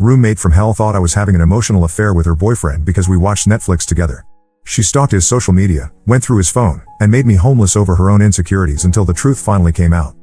Roommate from hell thought I was having an emotional affair with her boyfriend because we watched Netflix together. She stalked his social media, went through his phone, and made me homeless over her own insecurities until the truth finally came out.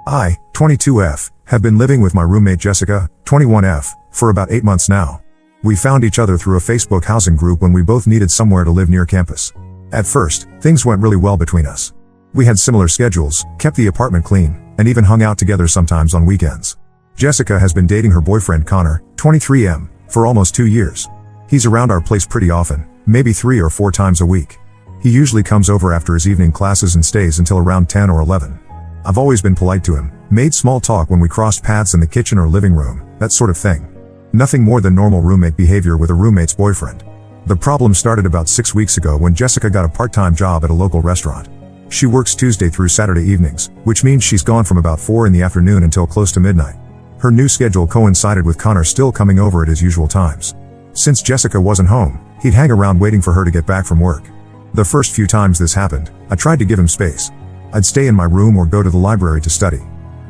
I, 22F, have been living with my roommate Jessica, 21F, for about 8 months now. We found each other through a Facebook housing group when we both needed somewhere to live near campus. At first, things went really well between us. We had similar schedules, kept the apartment clean, and even hung out together sometimes on weekends. Jessica has been dating her boyfriend Connor, 23M, for almost 2 years. He's around our place pretty often, maybe 3 or 4 times a week. He usually comes over after his evening classes and stays until around 10 or 11. I've always been polite to him, made small talk when we crossed paths in the kitchen or living room, that sort of thing. Nothing more than normal roommate behavior with a roommate's boyfriend. The problem started about 6 weeks ago when Jessica got a part-time job at a local restaurant. She works Tuesday through Saturday evenings, which means she's gone from about 4 in the afternoon until close to midnight. Her new schedule coincided with Connor still coming over at his usual times. Since Jessica wasn't home, he'd hang around waiting for her to get back from work. The first few times this happened, I tried to give him space. I'd stay in my room or go to the library to study.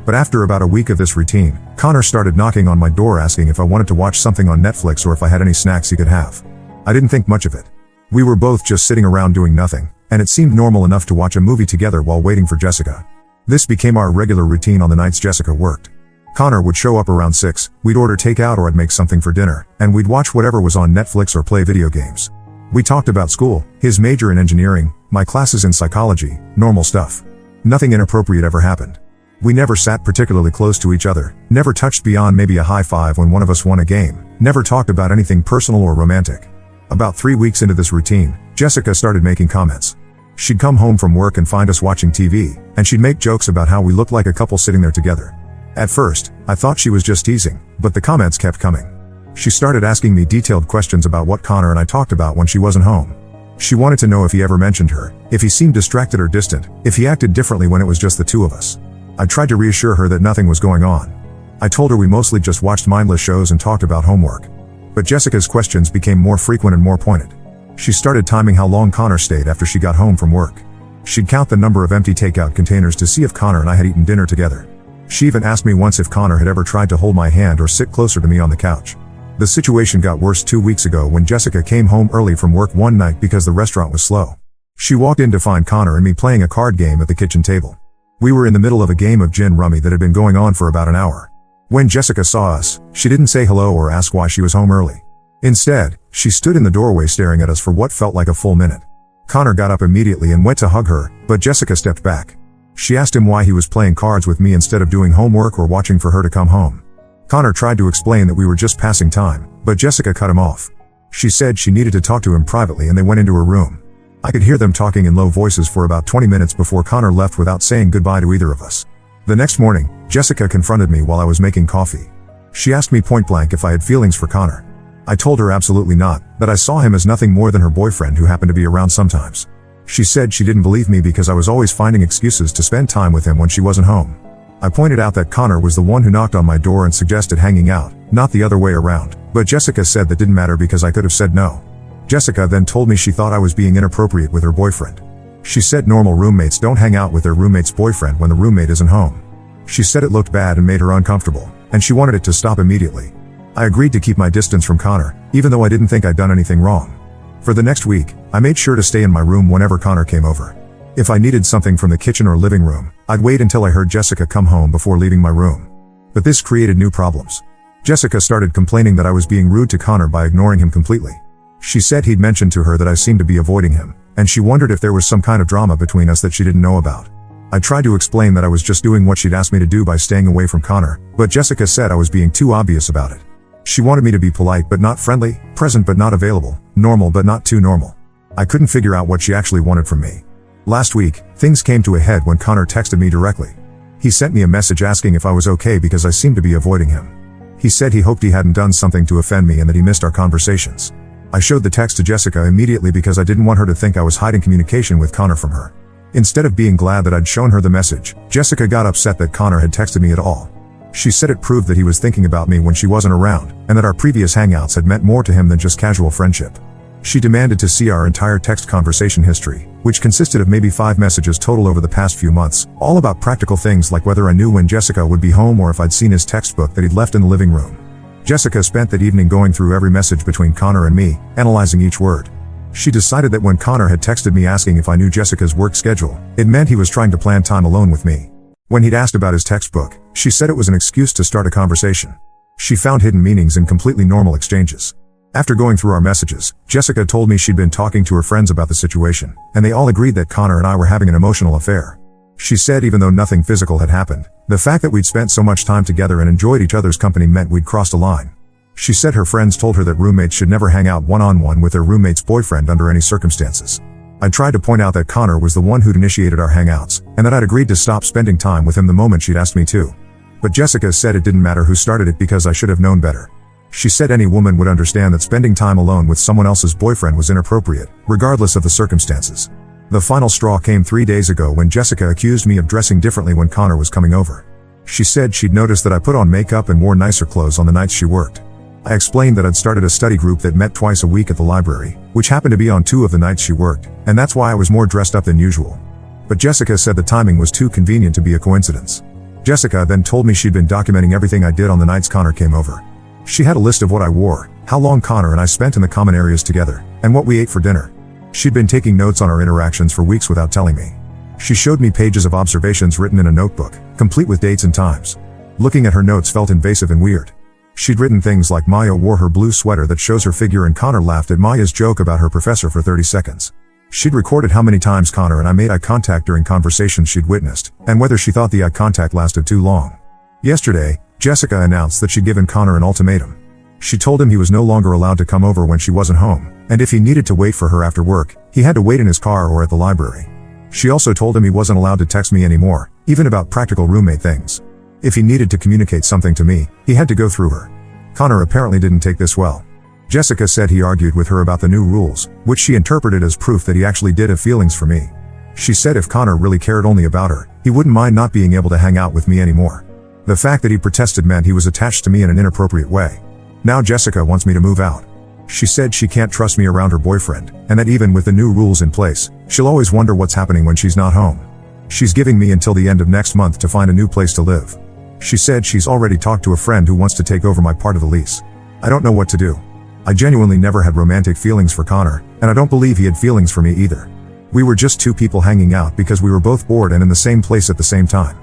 But after about a week of this routine, Connor started knocking on my door asking if I wanted to watch something on Netflix or if I had any snacks he could have. I didn't think much of it. We were both just sitting around doing nothing, and it seemed normal enough to watch a movie together while waiting for Jessica. This became our regular routine on the nights Jessica worked. Connor would show up around 6, we'd order takeout or I'd make something for dinner, and we'd watch whatever was on Netflix or play video games. We talked about school, his major in engineering, my classes in psychology, normal stuff. Nothing inappropriate ever happened. We never sat particularly close to each other, never touched beyond maybe a high five when one of us won a game, never talked about anything personal or romantic. About 3 weeks into this routine, Jessica started making comments. She'd come home from work and find us watching TV, and she'd make jokes about how we looked like a couple sitting there together. At first, I thought she was just teasing, but the comments kept coming. She started asking me detailed questions about what Connor and I talked about when she wasn't home. She wanted to know if he ever mentioned her, if he seemed distracted or distant, if he acted differently when it was just the two of us. I tried to reassure her that nothing was going on. I told her we mostly just watched mindless shows and talked about homework. But Jessica's questions became more frequent and more pointed. She started timing how long Connor stayed after she got home from work. She'd count the number of empty takeout containers to see if Connor and I had eaten dinner together. She even asked me once if Connor had ever tried to hold my hand or sit closer to me on the couch. The situation got worse 2 weeks ago when Jessica came home early from work one night because the restaurant was slow. She walked in to find Connor and me playing a card game at the kitchen table. We were in the middle of a game of gin rummy that had been going on for about an hour. When Jessica saw us, she didn't say hello or ask why she was home early. Instead, she stood in the doorway staring at us for what felt like a full minute. Connor got up immediately and went to hug her, but Jessica stepped back. She asked him why he was playing cards with me instead of doing homework or watching for her to come home. Connor tried to explain that we were just passing time, but Jessica cut him off. She said she needed to talk to him privately and they went into her room. I could hear them talking in low voices for about 20 minutes before Connor left without saying goodbye to either of us. The next morning, Jessica confronted me while I was making coffee. She asked me point blank if I had feelings for Connor. I told her absolutely not, that I saw him as nothing more than her boyfriend who happened to be around sometimes. She said she didn't believe me because I was always finding excuses to spend time with him when she wasn't home. I pointed out that Connor was the one who knocked on my door and suggested hanging out, not the other way around, but Jessica said that didn't matter because I could have said no. Jessica then told me she thought I was being inappropriate with her boyfriend. She said normal roommates don't hang out with their roommate's boyfriend when the roommate isn't home. She said it looked bad and made her uncomfortable, and she wanted it to stop immediately. I agreed to keep my distance from Connor, even though I didn't think I'd done anything wrong. For the next week, I made sure to stay in my room whenever Connor came over. If I needed something from the kitchen or living room, I'd wait until I heard Jessica come home before leaving my room. But this created new problems. Jessica started complaining that I was being rude to Connor by ignoring him completely. She said he'd mentioned to her that I seemed to be avoiding him, and she wondered if there was some kind of drama between us that she didn't know about. I tried to explain that I was just doing what she'd asked me to do by staying away from Connor, but Jessica said I was being too obvious about it. She wanted me to be polite but not friendly, present but not available, normal but not too normal. I couldn't figure out what she actually wanted from me. Last week, things came to a head when Connor texted me directly. He sent me a message asking if I was okay because I seemed to be avoiding him. He said he hoped he hadn't done something to offend me and that he missed our conversations. I showed the text to Jessica immediately because I didn't want her to think I was hiding communication with Connor from her. Instead of being glad that I'd shown her the message, Jessica got upset that Connor had texted me at all. She said it proved that he was thinking about me when she wasn't around, and that our previous hangouts had meant more to him than just casual friendship. She demanded to see our entire text conversation history, which consisted of maybe 5 messages total over the past few months, all about practical things like whether I knew when Jessica would be home or if I'd seen his textbook that he'd left in the living room. Jessica spent that evening going through every message between Connor and me, analyzing each word. She decided that when Connor had texted me asking if I knew Jessica's work schedule, it meant he was trying to plan time alone with me. When he'd asked about his textbook, she said it was an excuse to start a conversation. She found hidden meanings in completely normal exchanges. After going through our messages, Jessica told me she'd been talking to her friends about the situation, and they all agreed that Connor and I were having an emotional affair. She said even though nothing physical had happened, the fact that we'd spent so much time together and enjoyed each other's company meant we'd crossed a line. She said her friends told her that roommates should never hang out one-on-one with their roommate's boyfriend under any circumstances. I tried to point out that Connor was the one who'd initiated our hangouts, and that I'd agreed to stop spending time with him the moment she'd asked me to. But Jessica said it didn't matter who started it because I should have known better. She said any woman would understand that spending time alone with someone else's boyfriend was inappropriate, regardless of the circumstances. The final straw came 3 days ago when Jessica accused me of dressing differently when Connor was coming over. She said she'd noticed that I put on makeup and wore nicer clothes on the nights she worked. I explained that I'd started a study group that met twice a week at the library, which happened to be on 2 of the nights she worked, and that's why I was more dressed up than usual. But Jessica said the timing was too convenient to be a coincidence. Jessica then told me she'd been documenting everything I did on the nights Connor came over. She had a list of what I wore, how long Connor and I spent in the common areas together, and what we ate for dinner. She'd been taking notes on our interactions for weeks without telling me. She showed me pages of observations written in a notebook, complete with dates and times. Looking at her notes felt invasive and weird. She'd written things like Maya wore her blue sweater that shows her figure and Connor laughed at Maya's joke about her professor for 30 seconds. She'd recorded how many times Connor and I made eye contact during conversations she'd witnessed, and whether she thought the eye contact lasted too long. Yesterday, Jessica announced that she'd given Connor an ultimatum. She told him he was no longer allowed to come over when she wasn't home, and if he needed to wait for her after work, he had to wait in his car or at the library. She also told him he wasn't allowed to text me anymore, even about practical roommate things. If he needed to communicate something to me, he had to go through her. Connor apparently didn't take this well. Jessica said he argued with her about the new rules, which she interpreted as proof that he actually did have feelings for me. She said if Connor really cared only about her, he wouldn't mind not being able to hang out with me anymore. The fact that he protested meant he was attached to me in an inappropriate way. Now Jessica wants me to move out. She said she can't trust me around her boyfriend, and that even with the new rules in place, she'll always wonder what's happening when she's not home. She's giving me until the end of next month to find a new place to live. She said she's already talked to a friend who wants to take over my part of the lease. I don't know what to do. I genuinely never had romantic feelings for Connor, and I don't believe he had feelings for me either. We were just 2 people hanging out because we were both bored and in the same place at the same time.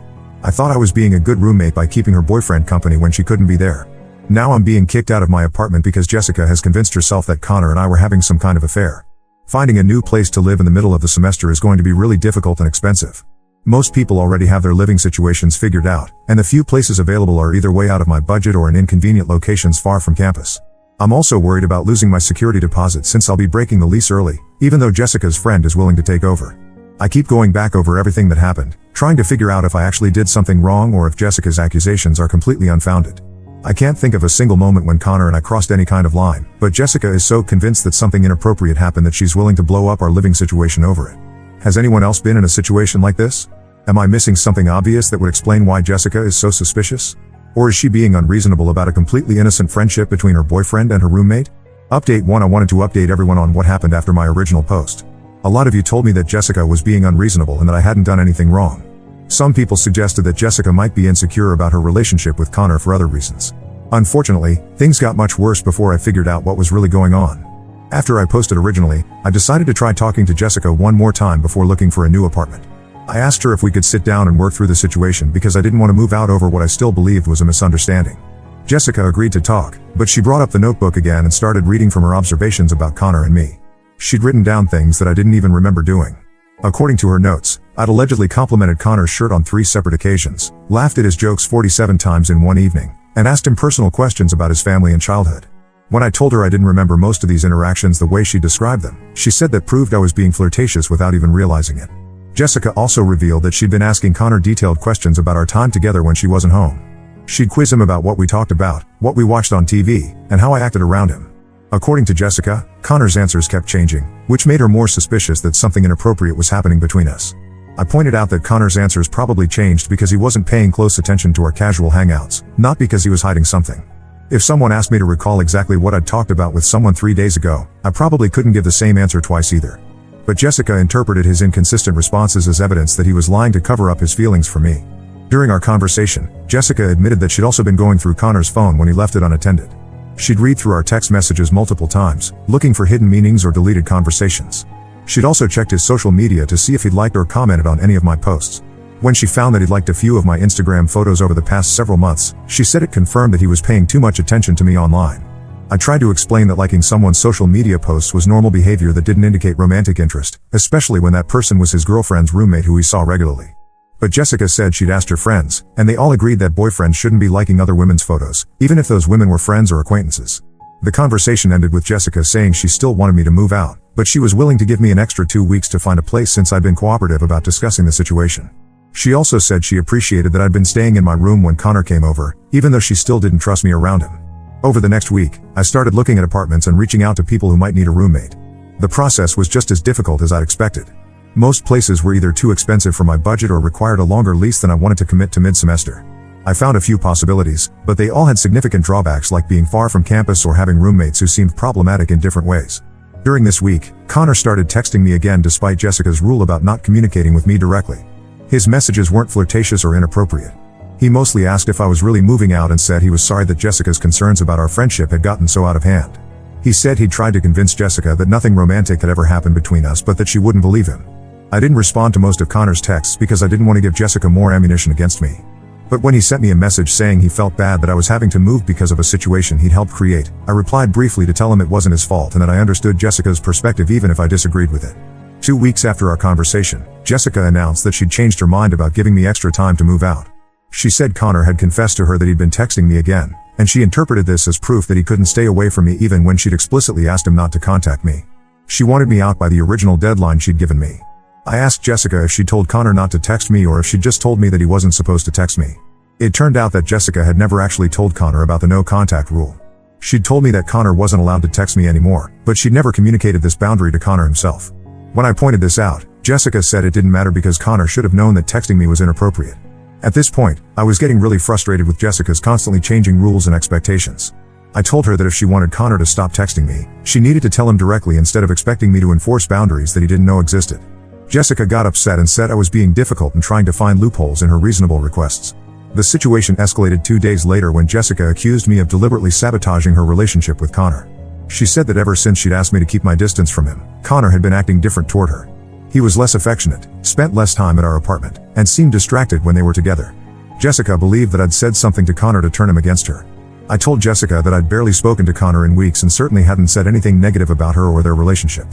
I thought I was being a good roommate by keeping her boyfriend company when she couldn't be there. Now I'm being kicked out of my apartment because Jessica has convinced herself that Connor and I were having some kind of affair. Finding a new place to live in the middle of the semester is going to be really difficult and expensive. Most people already have their living situations figured out, and the few places available are either way out of my budget or in inconvenient locations far from campus. I'm also worried about losing my security deposit since I'll be breaking the lease early, even though Jessica's friend is willing to take over. I keep going back over everything that happened, trying to figure out if I actually did something wrong or if Jessica's accusations are completely unfounded. I can't think of a single moment when Connor and I crossed any kind of line, but Jessica is so convinced that something inappropriate happened that she's willing to blow up our living situation over it. Has anyone else been in a situation like this? Am I missing something obvious that would explain why Jessica is so suspicious? Or is she being unreasonable about a completely innocent friendship between her boyfriend and her roommate? Update 1: I wanted to update everyone on what happened after my original post. A lot of you told me that Jessica was being unreasonable and that I hadn't done anything wrong. Some people suggested that Jessica might be insecure about her relationship with Connor for other reasons. Unfortunately, things got much worse before I figured out what was really going on. After I posted originally, I decided to try talking to Jessica one more time before looking for a new apartment. I asked her if we could sit down and work through the situation because I didn't want to move out over what I still believed was a misunderstanding. Jessica agreed to talk, but she brought up the notebook again and started reading from her observations about Connor and me. She'd written down things that I didn't even remember doing. According to her notes, I'd allegedly complimented Connor's shirt on 3 separate occasions, laughed at his jokes 47 times in one evening, and asked him personal questions about his family and childhood. When I told her I didn't remember most of these interactions the way she described them, she said that proved I was being flirtatious without even realizing it. Jessica also revealed that she'd been asking Connor detailed questions about our time together when she wasn't home. She'd quiz him about what we talked about, what we watched on TV, and how I acted around him. According to Jessica, Connor's answers kept changing, which made her more suspicious that something inappropriate was happening between us. I pointed out that Connor's answers probably changed because he wasn't paying close attention to our casual hangouts, not because he was hiding something. If someone asked me to recall exactly what I'd talked about with someone 3 days ago, I probably couldn't give the same answer twice either. But Jessica interpreted his inconsistent responses as evidence that he was lying to cover up his feelings for me. During our conversation, Jessica admitted that she'd also been going through Connor's phone when he left it unattended. She'd read through our text messages multiple times, looking for hidden meanings or deleted conversations. She'd also checked his social media to see if he'd liked or commented on any of my posts. When she found that he'd liked a few of my Instagram photos over the past several months, she said it confirmed that he was paying too much attention to me online. I tried to explain that liking someone's social media posts was normal behavior that didn't indicate romantic interest, especially when that person was his girlfriend's roommate who he saw regularly. But Jessica said she'd asked her friends, and they all agreed that boyfriends shouldn't be liking other women's photos, even if those women were friends or acquaintances. The conversation ended with Jessica saying she still wanted me to move out, but she was willing to give me an extra 2 weeks to find a place since I'd been cooperative about discussing the situation. She also said she appreciated that I'd been staying in my room when Connor came over, even though she still didn't trust me around him. Over the next week, I started looking at apartments and reaching out to people who might need a roommate. The process was just as difficult as I'd expected. Most places were either too expensive for my budget or required a longer lease than I wanted to commit to mid-semester. I found a few possibilities, but they all had significant drawbacks like being far from campus or having roommates who seemed problematic in different ways. During this week, Connor started texting me again despite Jessica's rule about not communicating with me directly. His messages weren't flirtatious or inappropriate. He mostly asked if I was really moving out and said he was sorry that Jessica's concerns about our friendship had gotten so out of hand. He said he'd tried to convince Jessica that nothing romantic had ever happened between us but that she wouldn't believe him. I didn't respond to most of Connor's texts because I didn't want to give Jessica more ammunition against me. But when he sent me a message saying he felt bad that I was having to move because of a situation he'd helped create, I replied briefly to tell him it wasn't his fault and that I understood Jessica's perspective even if I disagreed with it. 2 weeks after our conversation, Jessica announced that she'd changed her mind about giving me extra time to move out. She said Connor had confessed to her that he'd been texting me again, and she interpreted this as proof that he couldn't stay away from me even when she'd explicitly asked him not to contact me. She wanted me out by the original deadline she'd given me. I asked Jessica if she'd told Connor not to text me or if she'd just told me that he wasn't supposed to text me. It turned out that Jessica had never actually told Connor about the no contact rule. She'd told me that Connor wasn't allowed to text me anymore, but she'd never communicated this boundary to Connor himself. When I pointed this out, Jessica said it didn't matter because Connor should have known that texting me was inappropriate. At this point, I was getting really frustrated with Jessica's constantly changing rules and expectations. I told her that if she wanted Connor to stop texting me, she needed to tell him directly instead of expecting me to enforce boundaries that he didn't know existed. Jessica got upset and said I was being difficult and trying to find loopholes in her reasonable requests. The situation escalated 2 days later when Jessica accused me of deliberately sabotaging her relationship with Connor. She said that ever since she'd asked me to keep my distance from him, Connor had been acting different toward her. He was less affectionate, spent less time at our apartment, and seemed distracted when they were together. Jessica believed that I'd said something to Connor to turn him against her. I told Jessica that I'd barely spoken to Connor in weeks and certainly hadn't said anything negative about her or their relationship.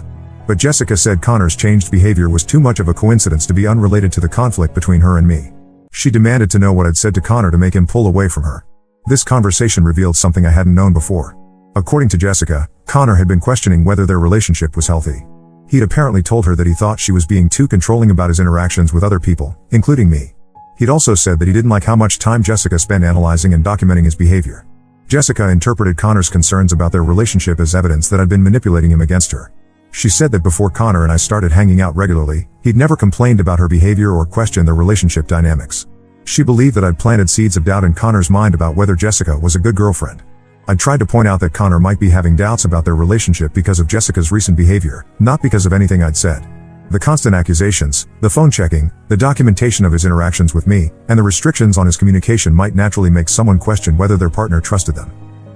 But Jessica said Connor's changed behavior was too much of a coincidence to be unrelated to the conflict between her and me. She demanded to know what I'd said to Connor to make him pull away from her. This conversation revealed something I hadn't known before. According to Jessica, Connor had been questioning whether their relationship was healthy. He'd apparently told her that he thought she was being too controlling about his interactions with other people, including me. He'd also said that he didn't like how much time Jessica spent analyzing and documenting his behavior. Jessica interpreted Connor's concerns about their relationship as evidence that I'd been manipulating him against her. She said that before Connor and I started hanging out regularly, he'd never complained about her behavior or questioned their relationship dynamics. She believed that I'd planted seeds of doubt in Connor's mind about whether Jessica was a good girlfriend. I tried to point out that Connor might be having doubts about their relationship because of Jessica's recent behavior, not because of anything I'd said. The constant accusations, the phone checking, the documentation of his interactions with me, and the restrictions on his communication might naturally make someone question whether their partner trusted them.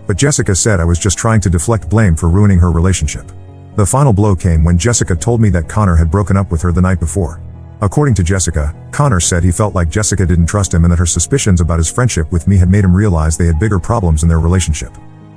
But Jessica said I was just trying to deflect blame for ruining her relationship. The final blow came when Jessica told me that Connor had broken up with her the night before. According to Jessica, Connor said he felt like Jessica didn't trust him and that her suspicions about his friendship with me had made him realize they had bigger problems in their relationship.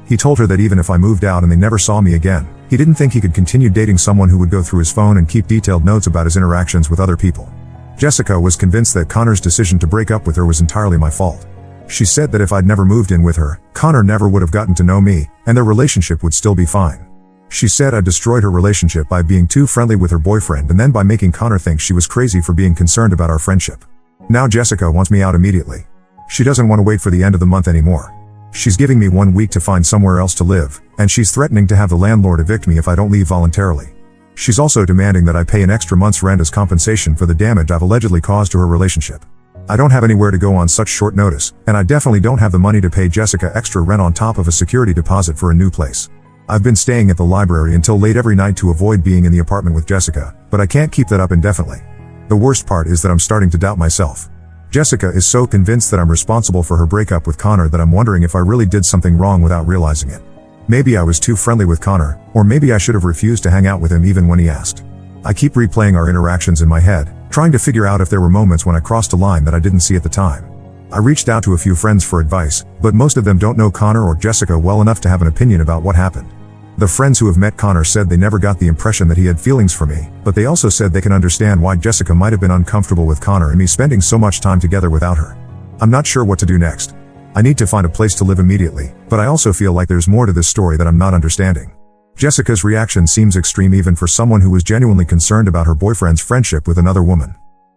He told her that even if I moved out and they never saw me again, he didn't think he could continue dating someone who would go through his phone and keep detailed notes about his interactions with other people. Jessica was convinced that Connor's decision to break up with her was entirely my fault. She said that if I'd never moved in with her, Connor never would have gotten to know me, and their relationship would still be fine. She said I destroyed her relationship by being too friendly with her boyfriend and then by making Connor think she was crazy for being concerned about our friendship. Now Jessica wants me out immediately. She doesn't want to wait for the end of the month anymore. She's giving me 1 week to find somewhere else to live, and she's threatening to have the landlord evict me if I don't leave voluntarily. She's also demanding that I pay an extra month's rent as compensation for the damage I've allegedly caused to her relationship. I don't have anywhere to go on such short notice, and I definitely don't have the money to pay Jessica extra rent on top of a security deposit for a new place. I've been staying at the library until late every night to avoid being in the apartment with Jessica, but I can't keep that up indefinitely. The worst part is that I'm starting to doubt myself. Jessica is so convinced that I'm responsible for her breakup with Connor that I'm wondering if I really did something wrong without realizing it. Maybe I was too friendly with Connor, or maybe I should have refused to hang out with him even when he asked. I keep replaying our interactions in my head, trying to figure out if there were moments when I crossed a line that I didn't see at the time. I reached out to a few friends for advice, but most of them don't know Connor or Jessica well enough to have an opinion about what happened. The friends who have met Connor said they never got the impression that he had feelings for me, but they also said they can understand why Jessica might have been uncomfortable with Connor and me spending so much time together without her. I'm not sure what to do next. I need to find a place to live immediately, but I also feel like there's more to this story that I'm not understanding. Jessica's reaction seems extreme even for someone who was genuinely concerned about her boyfriend's friendship with another woman.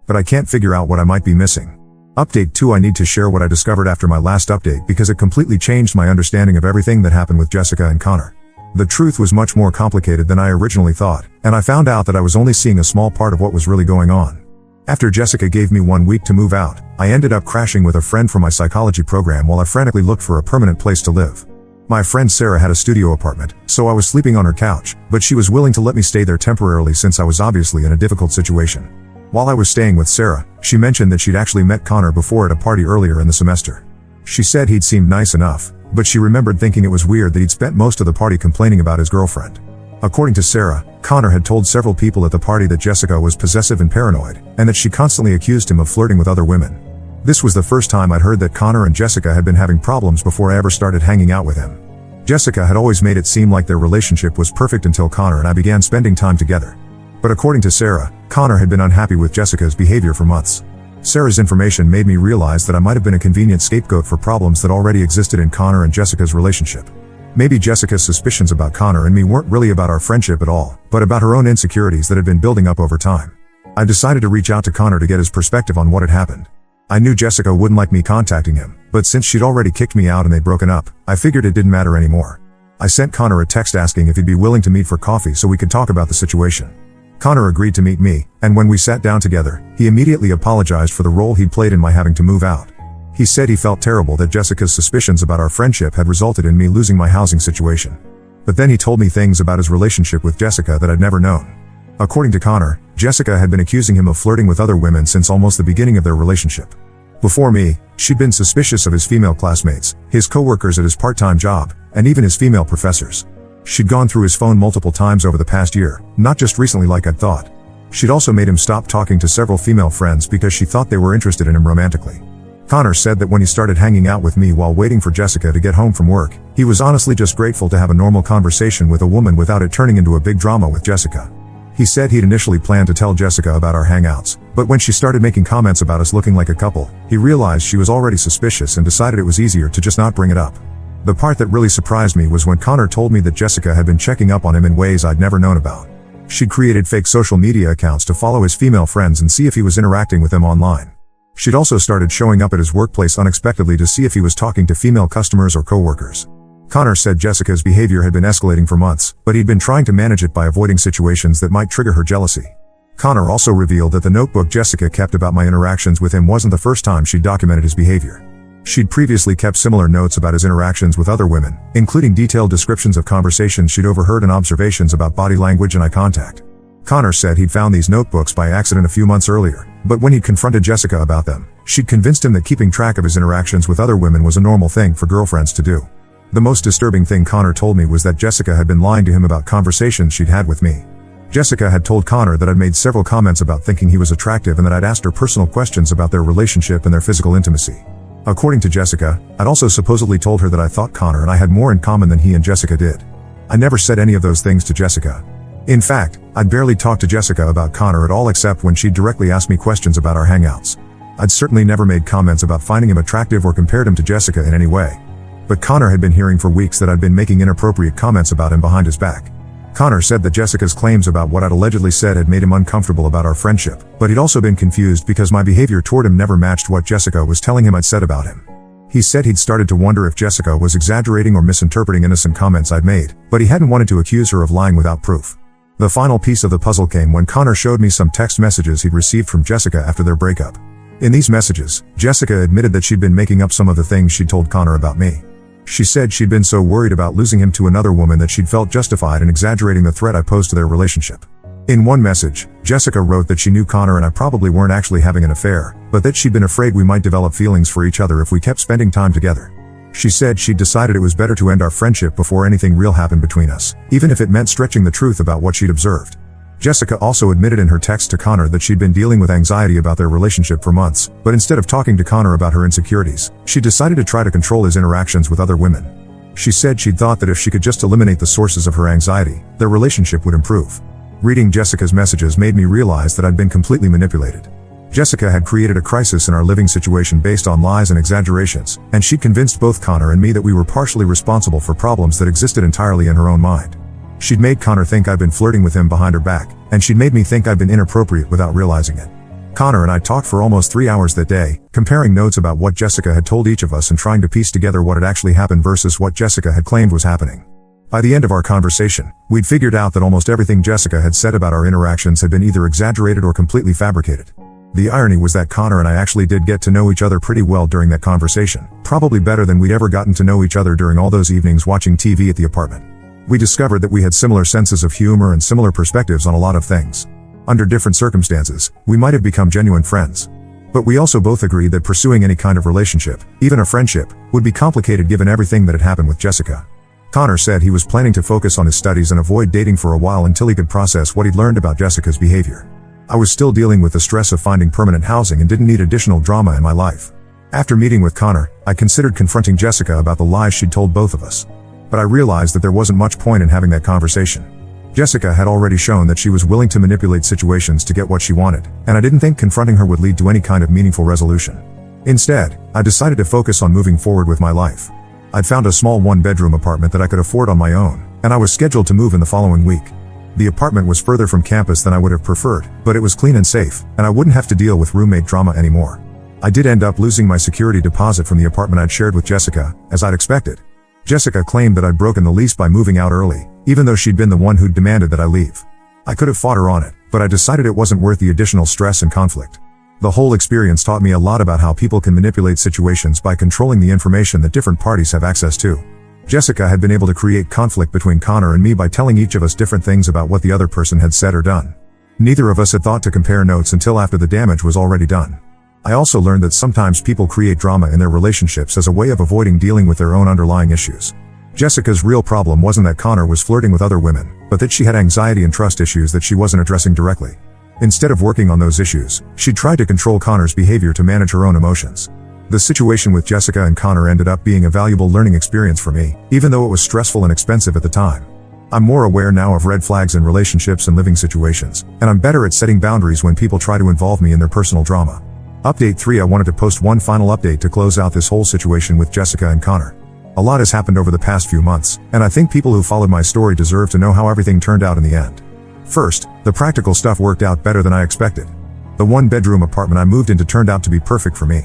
But I can't figure out what I might be missing. Update 2: I need to share what I discovered after my last update because it completely changed my understanding of everything that happened with Jessica and Connor. The truth was much more complicated than I originally thought, and I found out that I was only seeing a small part of what was really going on. After Jessica gave me 1 week to move out, I ended up crashing with a friend from my psychology program while I frantically looked for a permanent place to live. My friend Sarah had a studio apartment, so I was sleeping on her couch, but she was willing to let me stay there temporarily since I was obviously in a difficult situation. While I was staying with Sarah, she mentioned that she'd actually met Connor before at a party earlier in the semester. She said he'd seemed nice enough, but she remembered thinking it was weird that he'd spent most of the party complaining about his girlfriend. According to Sarah, Connor had told several people at the party that Jessica was possessive and paranoid, and that she constantly accused him of flirting with other women. This was the first time I'd heard that Connor and Jessica had been having problems before I ever started hanging out with him. Jessica had always made it seem like their relationship was perfect until Connor and I began spending time together. But according to Sarah, Connor had been unhappy with Jessica's behavior for months. Sarah's information made me realize that I might have been a convenient scapegoat for problems that already existed in Connor and Jessica's relationship. Maybe Jessica's suspicions about Connor and me weren't really about our friendship at all, but about her own insecurities that had been building up over time. I decided to reach out to Connor to get his perspective on what had happened. I knew Jessica wouldn't like me contacting him, but since she'd already kicked me out and they'd broken up, I figured it didn't matter anymore. I sent Connor a text asking if he'd be willing to meet for coffee so we could talk about the situation. Connor agreed to meet me, and when we sat down together, he immediately apologized for the role he'd played in my having to move out. He said he felt terrible that Jessica's suspicions about our friendship had resulted in me losing my housing situation. But then he told me things about his relationship with Jessica that I'd never known. According to Connor, Jessica had been accusing him of flirting with other women since almost the beginning of their relationship. Before me, she'd been suspicious of his female classmates, his co-workers at his part-time job, and even his female professors. She'd gone through his phone multiple times over the past year, not just recently like I'd thought. She'd also made him stop talking to several female friends because she thought they were interested in him romantically. Connor said that when he started hanging out with me while waiting for Jessica to get home from work, he was honestly just grateful to have a normal conversation with a woman without it turning into a big drama with Jessica. He said he'd initially planned to tell Jessica about our hangouts, but when she started making comments about us looking like a couple, he realized she was already suspicious and decided it was easier to just not bring it up. The part that really surprised me was when Connor told me that Jessica had been checking up on him in ways I'd never known about. She'd created fake social media accounts to follow his female friends and see if he was interacting with them online. She'd also started showing up at his workplace unexpectedly to see if he was talking to female customers or coworkers. Connor said Jessica's behavior had been escalating for months, but he'd been trying to manage it by avoiding situations that might trigger her jealousy. Connor also revealed that the notebook Jessica kept about my interactions with him wasn't the first time she'd documented his behavior. She'd previously kept similar notes about his interactions with other women, including detailed descriptions of conversations she'd overheard and observations about body language and eye contact. Connor said he'd found these notebooks by accident a few months earlier, but when he'd confronted Jessica about them, she'd convinced him that keeping track of his interactions with other women was a normal thing for girlfriends to do. The most disturbing thing Connor told me was that Jessica had been lying to him about conversations she'd had with me. Jessica had told Connor that I'd made several comments about thinking he was attractive and that I'd asked her personal questions about their relationship and their physical intimacy. According to Jessica, I'd also supposedly told her that I thought Connor and I had more in common than he and Jessica did. I never said any of those things to Jessica. In fact, I'd barely talked to Jessica about Connor at all except when she'd directly asked me questions about our hangouts. I'd certainly never made comments about finding him attractive or compared him to Jessica in any way. But Connor had been hearing for weeks that I'd been making inappropriate comments about him behind his back. Connor said that Jessica's claims about what I'd allegedly said had made him uncomfortable about our friendship, but he'd also been confused because my behavior toward him never matched what Jessica was telling him I'd said about him. He said he'd started to wonder if Jessica was exaggerating or misinterpreting innocent comments I'd made, but he hadn't wanted to accuse her of lying without proof. The final piece of the puzzle came when Connor showed me some text messages he'd received from Jessica after their breakup. In these messages, Jessica admitted that she'd been making up some of the things she'd told Connor about me. She said she'd been so worried about losing him to another woman that she'd felt justified in exaggerating the threat I posed to their relationship. In one message, Jessica wrote that she knew Connor and I probably weren't actually having an affair, but that she'd been afraid we might develop feelings for each other if we kept spending time together. She said she'd decided it was better to end our friendship before anything real happened between us, even if it meant stretching the truth about what she'd observed. Jessica also admitted in her text to Connor that she'd been dealing with anxiety about their relationship for months, but instead of talking to Connor about her insecurities, she decided to try to control his interactions with other women. She said she'd thought that if she could just eliminate the sources of her anxiety, their relationship would improve. Reading Jessica's messages made me realize that I'd been completely manipulated. Jessica had created a crisis in our living situation based on lies and exaggerations, and she'd convinced both Connor and me that we were partially responsible for problems that existed entirely in her own mind. She'd made Connor think I'd been flirting with him behind her back, and she'd made me think I'd been inappropriate without realizing it. Connor and I talked for almost 3 hours that day, comparing notes about what Jessica had told each of us and trying to piece together what had actually happened versus what Jessica had claimed was happening. By the end of our conversation, we'd figured out that almost everything Jessica had said about our interactions had been either exaggerated or completely fabricated. The irony was that Connor and I actually did get to know each other pretty well during that conversation, probably better than we'd ever gotten to know each other during all those evenings watching TV at the apartment. We discovered that we had similar senses of humor and similar perspectives on a lot of things. Under different circumstances, we might have become genuine friends. But we also both agreed that pursuing any kind of relationship, even a friendship, would be complicated given everything that had happened with Jessica. Connor said he was planning to focus on his studies and avoid dating for a while until he could process what he'd learned about Jessica's behavior. I was still dealing with the stress of finding permanent housing and didn't need additional drama in my life. After meeting with Connor, I considered confronting Jessica about the lies she'd told both of us. But I realized that there wasn't much point in having that conversation. Jessica had already shown that she was willing to manipulate situations to get what she wanted, and I didn't think confronting her would lead to any kind of meaningful resolution. Instead, I decided to focus on moving forward with my life. I'd found a small one-bedroom apartment that I could afford on my own, and I was scheduled to move in the following week. The apartment was further from campus than I would have preferred, but it was clean and safe, and I wouldn't have to deal with roommate drama anymore. I did end up losing my security deposit from the apartment I'd shared with Jessica, as I'd expected. Jessica claimed that I'd broken the lease by moving out early, even though she'd been the one who'd demanded that I leave. I could have fought her on it, but I decided it wasn't worth the additional stress and conflict. The whole experience taught me a lot about how people can manipulate situations by controlling the information that different parties have access to. Jessica had been able to create conflict between Connor and me by telling each of us different things about what the other person had said or done. Neither of us had thought to compare notes until after the damage was already done. I also learned that sometimes people create drama in their relationships as a way of avoiding dealing with their own underlying issues. Jessica's real problem wasn't that Connor was flirting with other women, but that she had anxiety and trust issues that she wasn't addressing directly. Instead of working on those issues, she tried to control Connor's behavior to manage her own emotions. The situation with Jessica and Connor ended up being a valuable learning experience for me, even though it was stressful and expensive at the time. I'm more aware now of red flags in relationships and living situations, and I'm better at setting boundaries when people try to involve me in their personal drama. Update 3: I wanted to post one final update to close out this whole situation with Jessica and Connor. A lot has happened over the past few months, and I think people who followed my story deserve to know how everything turned out in the end. First, the practical stuff worked out better than I expected. The one-bedroom apartment I moved into turned out to be perfect for me.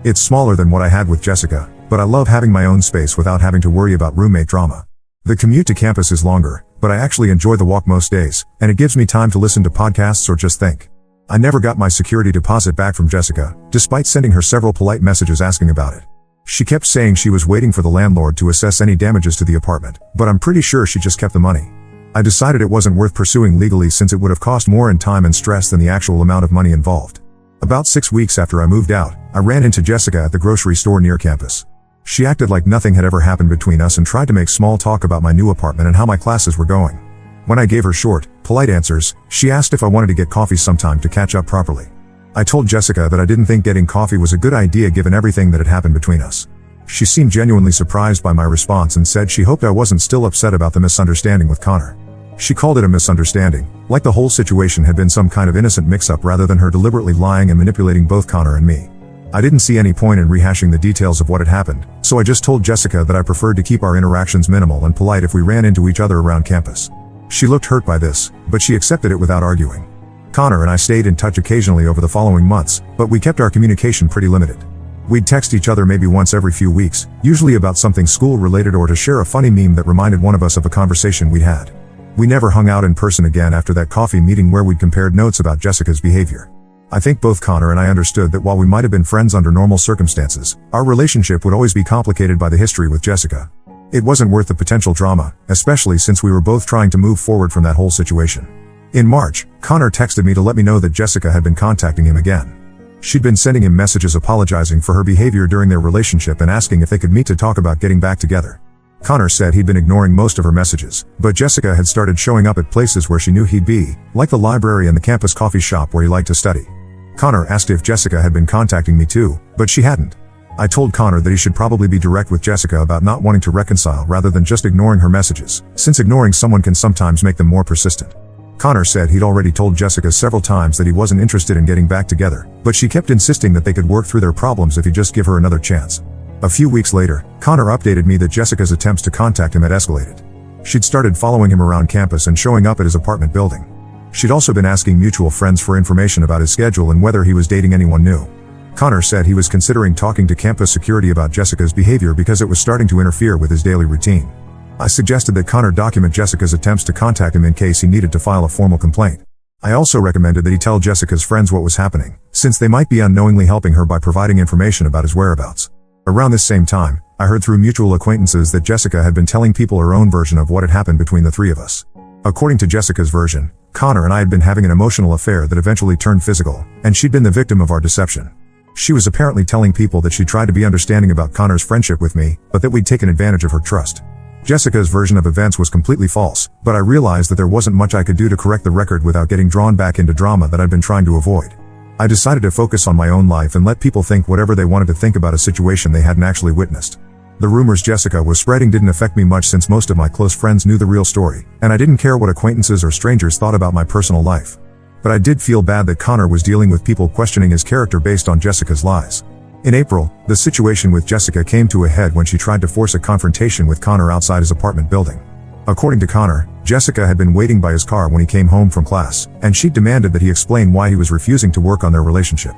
It's smaller than what I had with Jessica, but I love having my own space without having to worry about roommate drama. The commute to campus is longer, but I actually enjoy the walk most days, and it gives me time to listen to podcasts or just think. I never got my security deposit back from Jessica, despite sending her several polite messages asking about it. She kept saying she was waiting for the landlord to assess any damages to the apartment, but I'm pretty sure she just kept the money. I decided it wasn't worth pursuing legally since it would have cost more in time and stress than the actual amount of money involved. About 6 weeks after I moved out, I ran into Jessica at the grocery store near campus. She acted like nothing had ever happened between us and tried to make small talk about my new apartment and how my classes were going. When I gave her short, polite answers, she asked if I wanted to get coffee sometime to catch up properly. I told Jessica that I didn't think getting coffee was a good idea given everything that had happened between us. She seemed genuinely surprised by my response and said she hoped I wasn't still upset about the misunderstanding with Connor. She called it a misunderstanding, like the whole situation had been some kind of innocent mix-up rather than her deliberately lying and manipulating both Connor and me. I didn't see any point in rehashing the details of what had happened, so I just told Jessica that I preferred to keep our interactions minimal and polite if we ran into each other around campus. She looked hurt by this, but she accepted it without arguing. Connor and I stayed in touch occasionally over the following months, but we kept our communication pretty limited. We'd text each other maybe once every few weeks, usually about something school-related or to share a funny meme that reminded one of us of a conversation we'd had. We never hung out in person again after that coffee meeting where we'd compared notes about Jessica's behavior. I think both Connor and I understood that while we might have been friends under normal circumstances, our relationship would always be complicated by the history with Jessica. It wasn't worth the potential drama, especially since we were both trying to move forward from that whole situation. In March, Connor texted me to let me know that Jessica had been contacting him again. She'd been sending him messages apologizing for her behavior during their relationship and asking if they could meet to talk about getting back together. Connor said he'd been ignoring most of her messages, but Jessica had started showing up at places where she knew he'd be, like the library and the campus coffee shop where he liked to study. Connor asked if Jessica had been contacting me too, but she hadn't. I told Connor that he should probably be direct with Jessica about not wanting to reconcile rather than just ignoring her messages, since ignoring someone can sometimes make them more persistent. Connor said he'd already told Jessica several times that he wasn't interested in getting back together, but she kept insisting that they could work through their problems if he'd just give her another chance. A few weeks later, Connor updated me that Jessica's attempts to contact him had escalated. She'd started following him around campus and showing up at his apartment building. She'd also been asking mutual friends for information about his schedule and whether he was dating anyone new. Connor said he was considering talking to campus security about Jessica's behavior because it was starting to interfere with his daily routine. I suggested that Connor document Jessica's attempts to contact him in case he needed to file a formal complaint. I also recommended that he tell Jessica's friends what was happening, since they might be unknowingly helping her by providing information about his whereabouts. Around this same time, I heard through mutual acquaintances that Jessica had been telling people her own version of what had happened between the three of us. According to Jessica's version, Connor and I had been having an emotional affair that eventually turned physical, and she'd been the victim of our deception. She was apparently telling people that she tried to be understanding about Connor's friendship with me, but that we'd taken advantage of her trust. Jessica's version of events was completely false, but I realized that there wasn't much I could do to correct the record without getting drawn back into drama that I'd been trying to avoid. I decided to focus on my own life and let people think whatever they wanted to think about a situation they hadn't actually witnessed. The rumors Jessica was spreading didn't affect me much since most of my close friends knew the real story, and I didn't care what acquaintances or strangers thought about my personal life. But I did feel bad that Connor was dealing with people questioning his character based on Jessica's lies. In April, the situation with Jessica came to a head when she tried to force a confrontation with Connor outside his apartment building. According to Connor, Jessica had been waiting by his car when he came home from class, and she demanded that he explain why he was refusing to work on their relationship.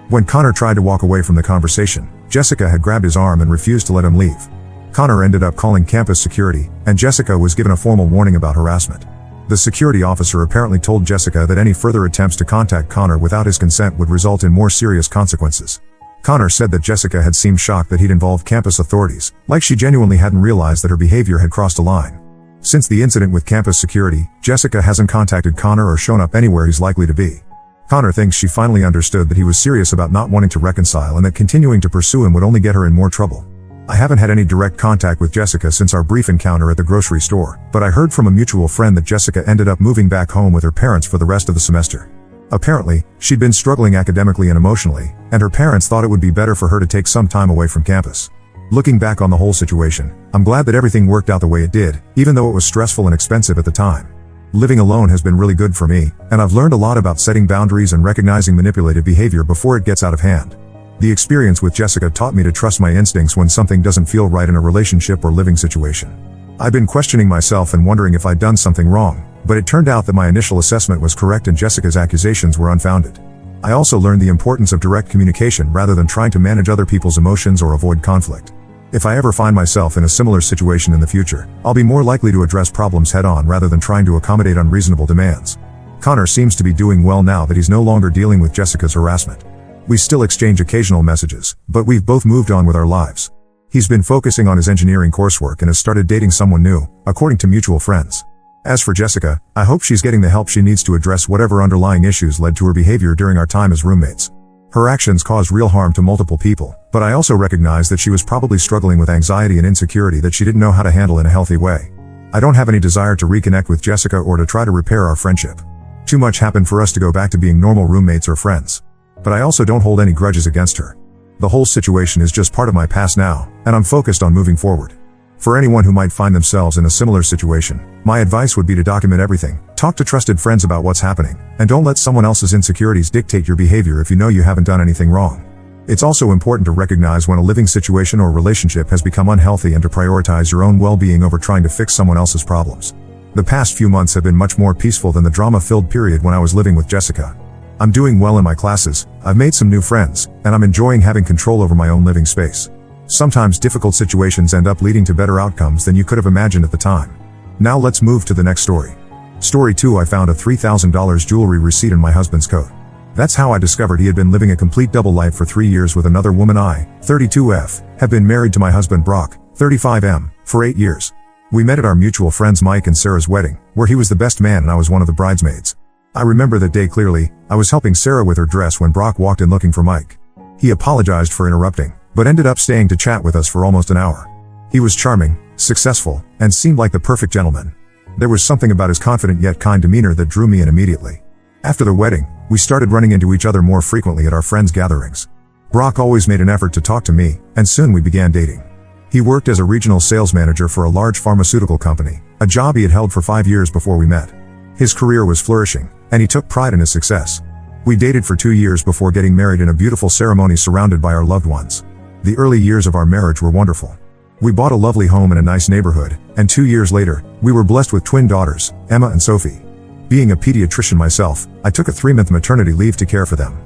When Connor tried to walk away from the conversation, Jessica had grabbed his arm and refused to let him leave. Connor ended up calling campus security, and Jessica was given a formal warning about harassment. The security officer apparently told Jessica that any further attempts to contact Connor without his consent would result in more serious consequences. Connor said that Jessica had seemed shocked that he'd involved campus authorities, like she genuinely hadn't realized that her behavior had crossed a line. Since the incident with campus security, Jessica hasn't contacted Connor or shown up anywhere he's likely to be. Connor thinks she finally understood that he was serious about not wanting to reconcile and that continuing to pursue him would only get her in more trouble. I haven't had any direct contact with Jessica since our brief encounter at the grocery store, but I heard from a mutual friend that Jessica ended up moving back home with her parents for the rest of the semester. Apparently, she'd been struggling academically and emotionally, and her parents thought it would be better for her to take some time away from campus. Looking back on the whole situation, I'm glad that everything worked out the way it did, even though it was stressful and expensive at the time. Living alone has been really good for me, and I've learned a lot about setting boundaries and recognizing manipulative behavior before it gets out of hand. The experience with Jessica taught me to trust my instincts when something doesn't feel right in a relationship or living situation. I've been questioning myself and wondering if I'd done something wrong, but it turned out that my initial assessment was correct and Jessica's accusations were unfounded. I also learned the importance of direct communication rather than trying to manage other people's emotions or avoid conflict. If I ever find myself in a similar situation in the future, I'll be more likely to address problems head-on rather than trying to accommodate unreasonable demands. Connor seems to be doing well now that he's no longer dealing with Jessica's harassment. We still exchange occasional messages, but we've both moved on with our lives. He's been focusing on his engineering coursework and has started dating someone new, according to mutual friends. As for Jessica, I hope she's getting the help she needs to address whatever underlying issues led to her behavior during our time as roommates. Her actions caused real harm to multiple people, but I also recognize that she was probably struggling with anxiety and insecurity that she didn't know how to handle in a healthy way. I don't have any desire to reconnect with Jessica or to try to repair our friendship. Too much happened for us to go back to being normal roommates or friends. But I also don't hold any grudges against her. The whole situation is just part of my past now, and I'm focused on moving forward. For anyone who might find themselves in a similar situation, my advice would be to document everything, talk to trusted friends about what's happening, and don't let someone else's insecurities dictate your behavior if you know you haven't done anything wrong. It's also important to recognize when a living situation or relationship has become unhealthy and to prioritize your own well-being over trying to fix someone else's problems. The past few months have been much more peaceful than the drama-filled period when I was living with Jessica. I'm doing well in my classes, I've made some new friends, and I'm enjoying having control over my own living space. Sometimes difficult situations end up leading to better outcomes than you could have imagined at the time. Now let's move to the next story. Story 2. I found a $3,000 jewelry receipt in my husband's coat. That's how I discovered he had been living a complete double life for 3 years with another woman. I, 32F, have been married to my husband Brock, 35M, for 8 years. We met at our mutual friends Mike and Sarah's wedding, where he was the best man and I was one of the bridesmaids. I remember that day clearly. I was helping Sarah with her dress when Brock walked in looking for Mike. He apologized for interrupting, but ended up staying to chat with us for almost an hour. He was charming, successful, and seemed like the perfect gentleman. There was something about his confident yet kind demeanor that drew me in immediately. After the wedding, we started running into each other more frequently at our friends' gatherings. Brock always made an effort to talk to me, and soon we began dating. He worked as a regional sales manager for a large pharmaceutical company, a job he had held for 5 years before we met. His career was flourishing, and he took pride in his success. We dated for 2 years before getting married in a beautiful ceremony surrounded by our loved ones. The early years of our marriage were wonderful. We bought a lovely home in a nice neighborhood, and 2 years later, we were blessed with twin daughters, Emma and Sophie. Being a pediatrician myself, I took a 3-month maternity leave to care for them.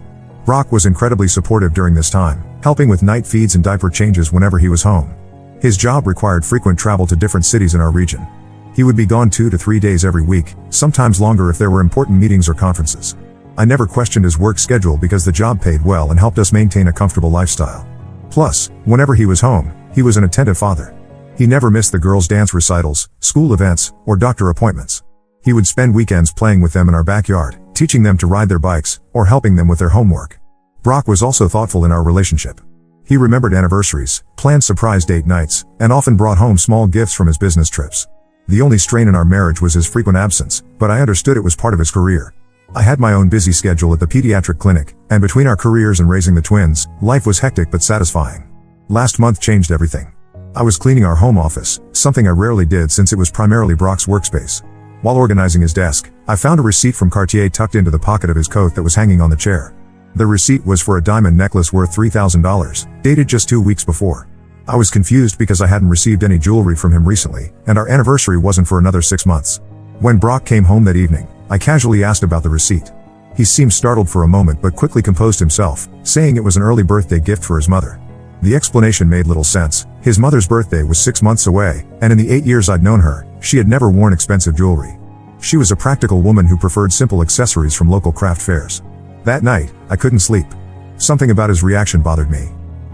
Brock was incredibly supportive during this time, helping with night feeds and diaper changes whenever he was home. His job required frequent travel to different cities in our region. He would be gone 2 to 3 days every week, sometimes longer if there were important meetings or conferences. I never questioned his work schedule because the job paid well and helped us maintain a comfortable lifestyle. Plus, whenever he was home, he was an attentive father. He never missed the girls' dance recitals, school events, or doctor appointments. He would spend weekends playing with them in our backyard, teaching them to ride their bikes, or helping them with their homework. Brock was also thoughtful in our relationship. He remembered anniversaries, planned surprise date nights, and often brought home small gifts from his business trips. The only strain in our marriage was his frequent absence, but I understood it was part of his career. I had my own busy schedule at the pediatric clinic, and between our careers and raising the twins, life was hectic but satisfying. Last month changed everything. I was cleaning our home office, something I rarely did since it was primarily Brock's workspace. While organizing his desk, I found a receipt from Cartier tucked into the pocket of his coat that was hanging on the chair. The receipt was for a diamond necklace worth $3,000, dated just 2 weeks before. I was confused because I hadn't received any jewelry from him recently, and our anniversary wasn't for another 6 months. When Brock came home that evening, I casually asked about the receipt. He seemed startled for a moment but quickly composed himself, saying it was an early birthday gift for his mother. The explanation made little sense. His mother's birthday was 6 months away, and in the 8 years I'd known her, she had never worn expensive jewelry. She was a practical woman who preferred simple accessories from local craft fairs. That night, I couldn't sleep. Something about his reaction bothered me.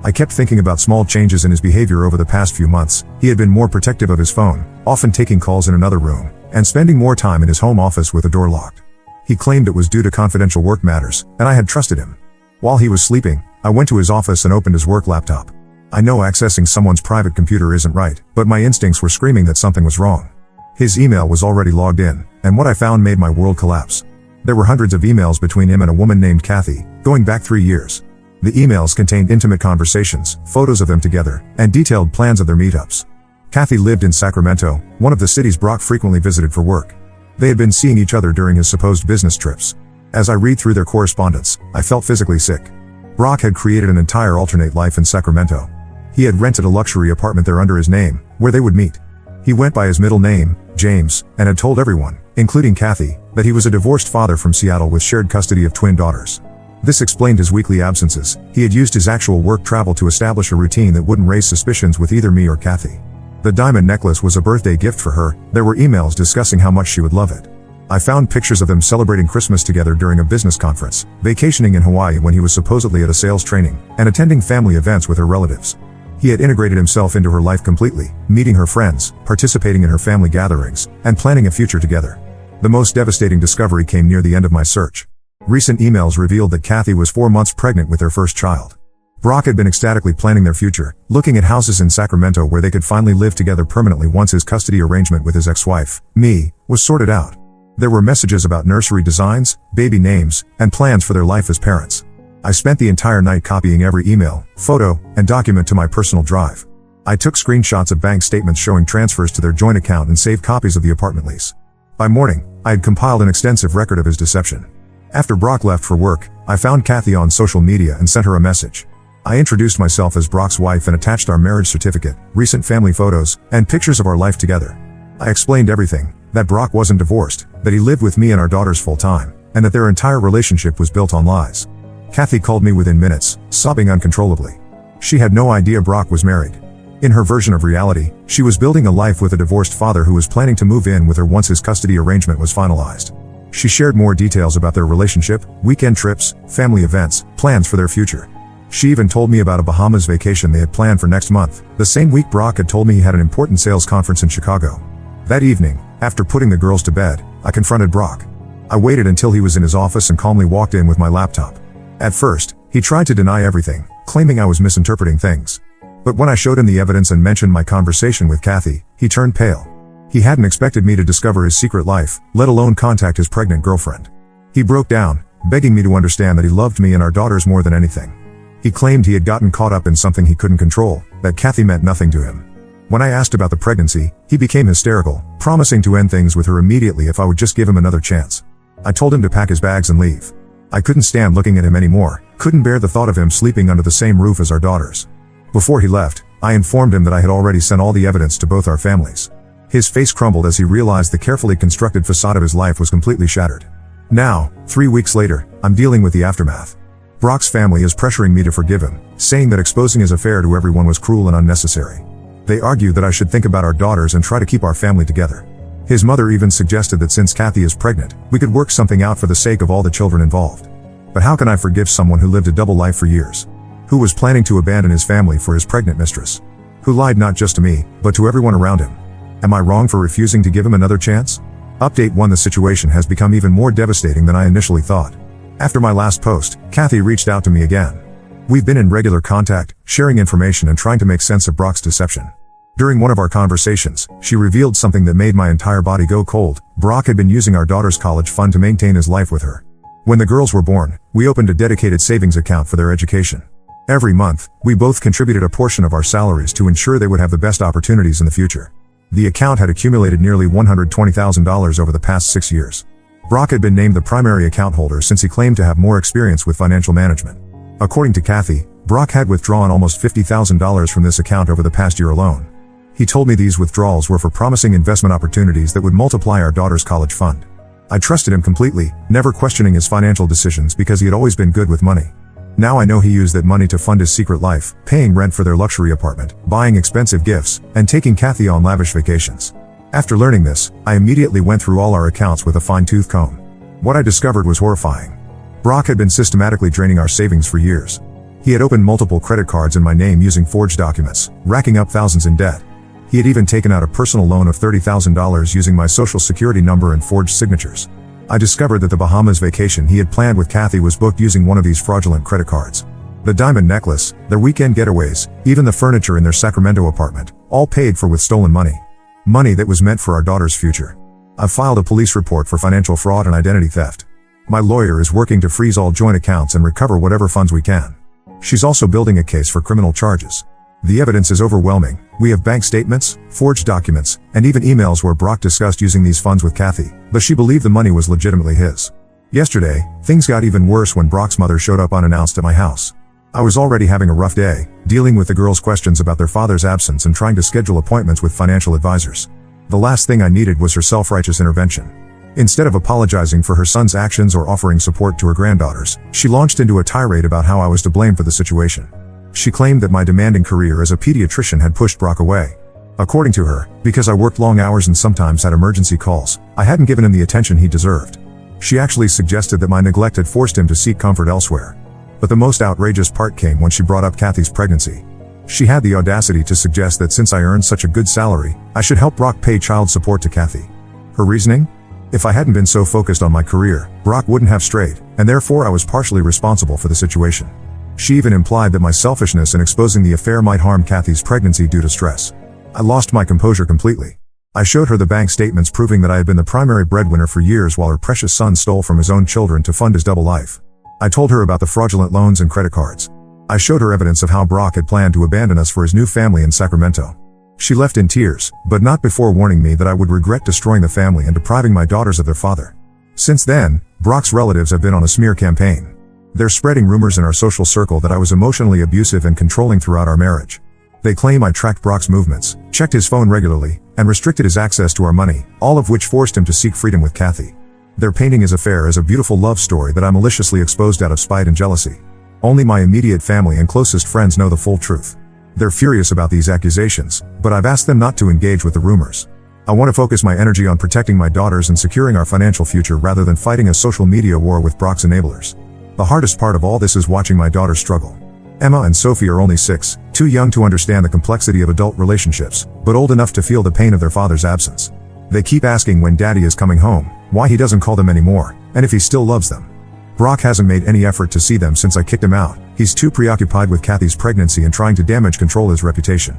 I kept thinking about small changes in his behavior over the past few months. He had been more protective of his phone, often taking calls in another room, and spending more time in his home office with the door locked. He claimed it was due to confidential work matters, and I had trusted him. While he was sleeping, I went to his office and opened his work laptop. I know accessing someone's private computer isn't right, but my instincts were screaming that something was wrong. His email was already logged in, and what I found made my world collapse. There were hundreds of emails between him and a woman named Kathy, going back 3 years. The emails contained intimate conversations, photos of them together, and detailed plans of their meetups. Kathy lived in Sacramento, one of the cities Brock frequently visited for work. They had been seeing each other during his supposed business trips. As I read through their correspondence, I felt physically sick. Brock had created an entire alternate life in Sacramento. He had rented a luxury apartment there under his name, where they would meet. He went by his middle name, James, and had told everyone, including Kathy, that he was a divorced father from Seattle with shared custody of twin daughters. This explained his weekly absences. He had used his actual work travel to establish a routine that wouldn't raise suspicions with either me or Kathy. The diamond necklace was a birthday gift for her. There were emails discussing how much she would love it. I found pictures of them celebrating Christmas together during a business conference, vacationing in Hawaii when he was supposedly at a sales training, and attending family events with her relatives. He had integrated himself into her life completely, meeting her friends, participating in her family gatherings, and planning a future together. The most devastating discovery came near the end of my search. Recent emails revealed that Kathy was 4 months pregnant with their first child. Brock had been ecstatically planning their future, looking at houses in Sacramento where they could finally live together permanently once his custody arrangement with his ex-wife, me, was sorted out. There were messages about nursery designs, baby names, and plans for their life as parents. I spent the entire night copying every email, photo, and document to my personal drive. I took screenshots of bank statements showing transfers to their joint account and saved copies of the apartment lease. By morning, I had compiled an extensive record of his deception. After Brock left for work, I found Kathy on social media and sent her a message. I introduced myself as Brock's wife and attached our marriage certificate, recent family photos, and pictures of our life together. I explained everything, that Brock wasn't divorced, that he lived with me and our daughters full time, and that their entire relationship was built on lies. Kathy called me within minutes, sobbing uncontrollably. She had no idea Brock was married. In her version of reality, she was building a life with a divorced father who was planning to move in with her once his custody arrangement was finalized. She shared more details about their relationship, weekend trips, family events, plans for their future. She even told me about a Bahamas vacation they had planned for next month, the same week Brock had told me he had an important sales conference in Chicago. That evening, after putting the girls to bed, I confronted Brock. I waited until he was in his office and calmly walked in with my laptop. At first, he tried to deny everything, claiming I was misinterpreting things. But when I showed him the evidence and mentioned my conversation with Kathy, he turned pale. He hadn't expected me to discover his secret life, let alone contact his pregnant girlfriend. He broke down, begging me to understand that he loved me and our daughters more than anything. He claimed he had gotten caught up in something he couldn't control, that Kathy meant nothing to him. When I asked about the pregnancy, he became hysterical, promising to end things with her immediately if I would just give him another chance. I told him to pack his bags and leave. I couldn't stand looking at him anymore, couldn't bear the thought of him sleeping under the same roof as our daughters. Before he left, I informed him that I had already sent all the evidence to both our families. His face crumbled as he realized the carefully constructed facade of his life was completely shattered. Now, 3 weeks later, I'm dealing with the aftermath. Brock's family is pressuring me to forgive him, saying that exposing his affair to everyone was cruel and unnecessary. They argue that I should think about our daughters and try to keep our family together. His mother even suggested that since Kathy is pregnant, we could work something out for the sake of all the children involved. But how can I forgive someone who lived a double life for years? Who was planning to abandon his family for his pregnant mistress? Who lied not just to me, but to everyone around him? Am I wrong for refusing to give him another chance? Update 1: The situation has become even more devastating than I initially thought. After my last post, Kathy reached out to me again. We've been in regular contact, sharing information and trying to make sense of Brock's deception. During one of our conversations, she revealed something that made my entire body go cold. Brock had been using our daughter's college fund to maintain his life with her. When the girls were born, we opened a dedicated savings account for their education. Every month, we both contributed a portion of our salaries to ensure they would have the best opportunities in the future. The account had accumulated nearly $120,000 over the past 6 years. Brock had been named the primary account holder since he claimed to have more experience with financial management. According to Kathy, Brock had withdrawn almost $50,000 from this account over the past year alone. He told me these withdrawals were for promising investment opportunities that would multiply our daughter's college fund. I trusted him completely, never questioning his financial decisions because he had always been good with money. Now I know he used that money to fund his secret life, paying rent for their luxury apartment, buying expensive gifts, and taking Kathy on lavish vacations. After learning this, I immediately went through all our accounts with a fine-tooth comb. What I discovered was horrifying. Brock had been systematically draining our savings for years. He had opened multiple credit cards in my name using forged documents, racking up thousands in debt. He had even taken out a personal loan of $30,000 using my social security number and forged signatures. I discovered that the Bahamas vacation he had planned with Kathy was booked using one of these fraudulent credit cards. The diamond necklace, their weekend getaways, even the furniture in their Sacramento apartment, all paid for with stolen money. Money that was meant for our daughter's future. I've filed a police report for financial fraud and identity theft. My lawyer is working to freeze all joint accounts and recover whatever funds we can. She's also building a case for criminal charges. The evidence is overwhelming. We have bank statements, forged documents, and even emails where Brock discussed using these funds with Kathy, but she believed the money was legitimately his. Yesterday, things got even worse when Brock's mother showed up unannounced at my house. I was already having a rough day, dealing with the girls' questions about their father's absence and trying to schedule appointments with financial advisors. The last thing I needed was her self-righteous intervention. Instead of apologizing for her son's actions or offering support to her granddaughters, she launched into a tirade about how I was to blame for the situation. She claimed that my demanding career as a pediatrician had pushed Brock away. According to her, because I worked long hours and sometimes had emergency calls, I hadn't given him the attention he deserved. She actually suggested that my neglect had forced him to seek comfort elsewhere. But the most outrageous part came when she brought up Kathy's pregnancy. She had the audacity to suggest that since I earned such a good salary, I should help Brock pay child support to Kathy. Her reasoning? If I hadn't been so focused on my career, Brock wouldn't have strayed, and therefore I was partially responsible for the situation. She even implied that my selfishness in exposing the affair might harm Kathy's pregnancy due to stress. I lost my composure completely. I showed her the bank statements proving that I had been the primary breadwinner for years while her precious son stole from his own children to fund his double life. I told her about the fraudulent loans and credit cards. I showed her evidence of how Brock had planned to abandon us for his new family in Sacramento. She left in tears, but not before warning me that I would regret destroying the family and depriving my daughters of their father. Since then, Brock's relatives have been on a smear campaign. They're spreading rumors in our social circle that I was emotionally abusive and controlling throughout our marriage. They claim I tracked Brock's movements, checked his phone regularly, and restricted his access to our money, all of which forced him to seek freedom with Kathy. They're painting his affair as a beautiful love story that I maliciously exposed out of spite and jealousy. Only my immediate family and closest friends know the full truth. They're furious about these accusations, but I've asked them not to engage with the rumors. I want to focus my energy on protecting my daughters and securing our financial future rather than fighting a social media war with Brock's enablers. The hardest part of all this is watching my daughters struggle. Emma and Sophie are only 6, too young to understand the complexity of adult relationships, but old enough to feel the pain of their father's absence. They keep asking when Daddy is coming home, why he doesn't call them anymore, and if he still loves them. Brock hasn't made any effort to see them since I kicked him out. He's too preoccupied with Kathy's pregnancy and trying to damage control his reputation.